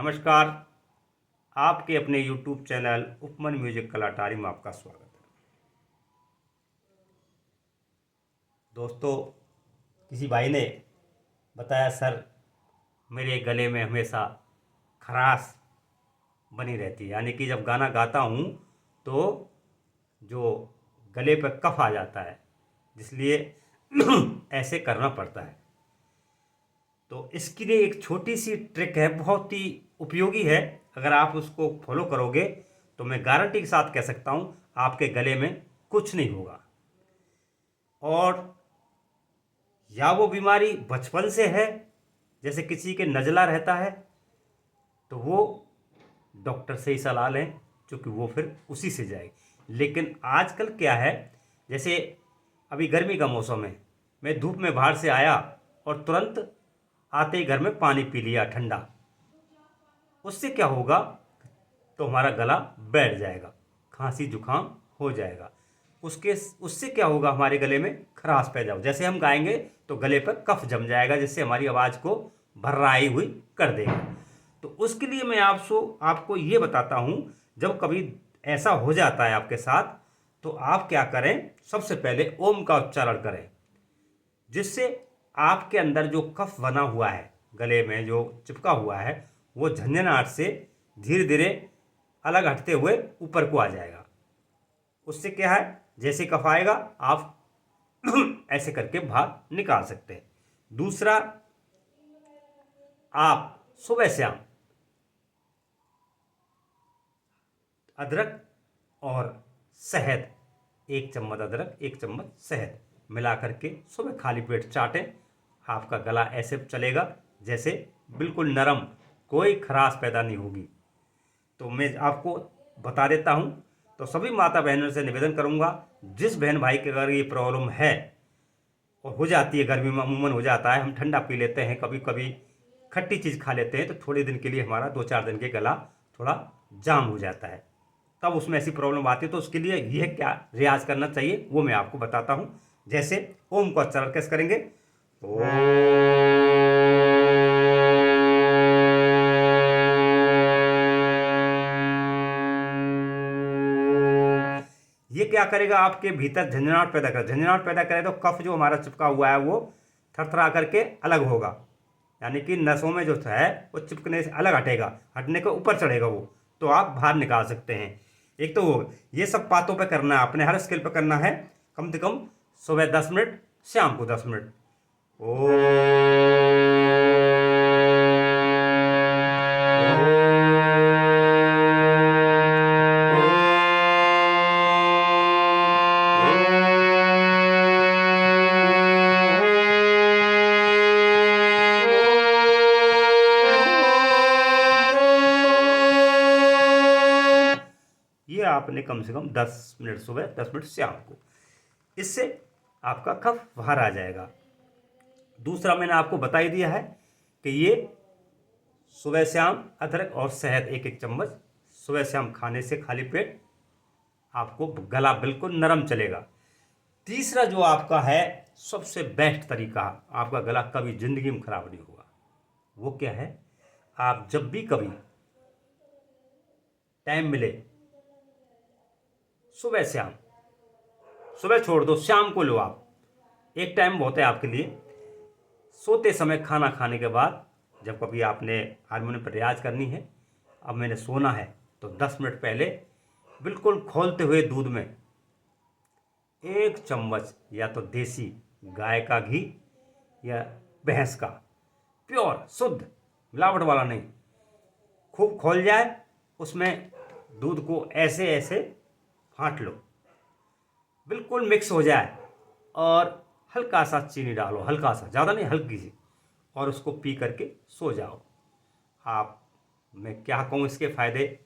नमस्कार। आपके अपने YouTube चैनल उपमन म्यूजिक कलाटारी में आपका स्वागत है। दोस्तों, किसी भाई ने बताया, सर मेरे गले में हमेशा खराश बनी रहती है, यानी कि जब गाना गाता हूँ तो जो गले पर कफ आ जाता है, इसलिए ऐसे करना पड़ता है। तो इसके लिए एक छोटी सी ट्रिक है, बहुत ही उपयोगी है। अगर आप उसको फॉलो करोगे तो मैं गारंटी के साथ कह सकता हूँ आपके गले में कुछ नहीं होगा। और या वो बीमारी बचपन से है, जैसे किसी के नज़ला रहता है, तो वो डॉक्टर से ही सलाह लें, क्योंकि वो फिर उसी से जाएगी। लेकिन आजकल क्या है, जैसे अभी गर्मी का मौसम है, मैं धूप में बाहर से आया और तुरंत आते ही घर में पानी पी लिया ठंडा, उससे क्या होगा, तो हमारा गला बैठ जाएगा, खांसी जुकाम हो जाएगा। उससे क्या होगा, हमारे गले में खराश पैदा हो, जैसे हम गाएंगे तो गले पर कफ जम जाएगा, जिससे हमारी आवाज़ को भर्राई हुई कर देगा। तो उसके लिए मैं आपको ये बताता हूँ, जब कभी ऐसा हो जाता है आपके साथ, तो आप क्या करें, सबसे पहले ओम का उच्चारण करें, जिससे आपके अंदर जो कफ बना हुआ है, गले में जो चिपका हुआ है, वो झंझनाहट से धीरे धीरे अलग हटते हुए ऊपर को आ जाएगा। उससे क्या है, जैसे कफ आएगा आप ऐसे करके बाहर निकाल सकते हैं। दूसरा, आप सुबह शाम अदरक और शहद, 1 चम्मच अदरक 1 चम्मच शहद मिला करके सुबह खाली पेट चाटें। आपका गला ऐसे चलेगा जैसे बिल्कुल नरम, कोई खराश पैदा नहीं होगी। तो मैं आपको बता देता हूँ। तो सभी माता बहनों से निवेदन करूँगा, जिस बहन भाई के अगर ये प्रॉब्लम है और हो जाती है, गर्मी में अमूमन हो जाता है, हम ठंडा पी लेते हैं, कभी कभी खट्टी चीज़ खा लेते हैं, तो थोड़े दिन के लिए हमारा 2-4 दिन के गला थोड़ा जाम हो जाता है, तब उसमें ऐसी प्रॉब्लम आती है। तो उसके लिए यह क्या रियाज करना चाहिए वो मैं आपको बताता हूँ। जैसे ओम को उच्चारण कैसे करेंगे, ये क्या करेगा, आपके भीतर झंझनाहट पैदा करे। झंझनाहट पैदा करे तो कफ जो हमारा चिपका हुआ है वो थरथरा करके अलग होगा, यानी कि नसों में जो है वो चिपकने से अलग हटेगा, हटने के ऊपर चढ़ेगा वो, तो आप बाहर निकाल सकते हैं। एक तो वो, ये सब बातों पे करना है, अपने हर स्किल पे करना है, कम से कम सुबह 10 मिनट, शाम को 10 मिनट। ओ ये आपने कम से कम 10 मिनट सुबह, 10 मिनट शाम को, इससे आपका कफ बाहर आ जाएगा। दूसरा मैंने आपको बता ही दिया है कि ये सुबह शाम अदरक और शहद 1-1 चम्मच सुबह शाम खाने से खाली पेट आपको गला बिल्कुल नरम चलेगा। तीसरा जो आपका है सबसे बेस्ट तरीका, आपका गला कभी जिंदगी में खराब नहीं होगा, वो क्या है, आप जब भी कभी टाइम मिले, सुबह शाम, सुबह छोड़ दो, शाम को लो आप, एक टाइम बहुत है आपके लिए। सोते समय खाना खाने के बाद, जब कभी आपने हारमोनियम पर रियाज करनी है, अब मैंने सोना है, तो 10 मिनट पहले बिल्कुल खोलते हुए दूध में 1 चम्मच या तो देसी गाय का घी या भैंस का, प्योर शुद्ध, मिलावट वाला नहीं, खूब खोल जाए, उसमें दूध को ऐसे ऐसे फाँट लो, बिल्कुल मिक्स हो जाए, और हल्का सा चीनी डालो, हल्का सा, ज़्यादा नहीं, हल्की सी, और उसको पी करके सो जाओ। आप, मैं क्या कहूँ इसके फ़ायदे,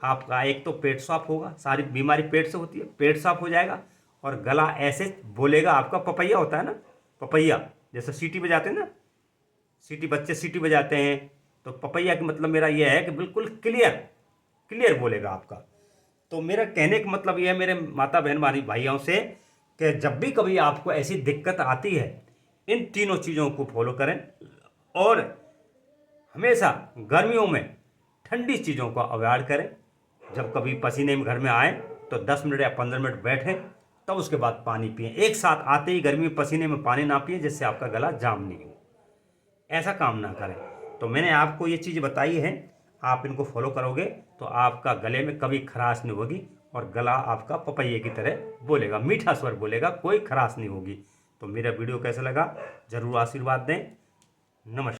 आपका एक तो पेट साफ होगा, सारी बीमारी पेट से होती है, पेट साफ हो जाएगा, और गला ऐसे बोलेगा, आपका पपैया होता है ना, पपैया जैसे सीटी बजाते हैं ना, सीटी, बच्चे सीटी बजाते हैं, तो पपैया का मतलब मेरा यह है कि बिल्कुल क्लियर क्लियर बोलेगा आपका। तो मेरा कहने का मतलब यह है मेरे माता बहन भाइयों से, कि जब भी कभी आपको ऐसी दिक्कत आती है, इन तीनों चीज़ों को फॉलो करें, और हमेशा गर्मियों में ठंडी चीज़ों को अवॉइड करें। जब कभी पसीने में घर में आए तो 10 मिनट या 15 मिनट बैठें, तब उसके बाद पानी पिएं। एक साथ आते ही गर्मी में पसीने में पानी ना पिएं, जिससे आपका गला जाम नहीं हो। ऐसा काम ना करें। तो मैंने आपको ये चीज़ बताई है, आप इनको फॉलो करोगे तो आपका गले में कभी खराश नहीं होगी और गला आपका पपैये की तरह बोलेगा, मीठा स्वर बोलेगा, कोई खराश नहीं होगी। तो मेरा वीडियो कैसा लगा ज़रूर आशीर्वाद दें। नमस्कार।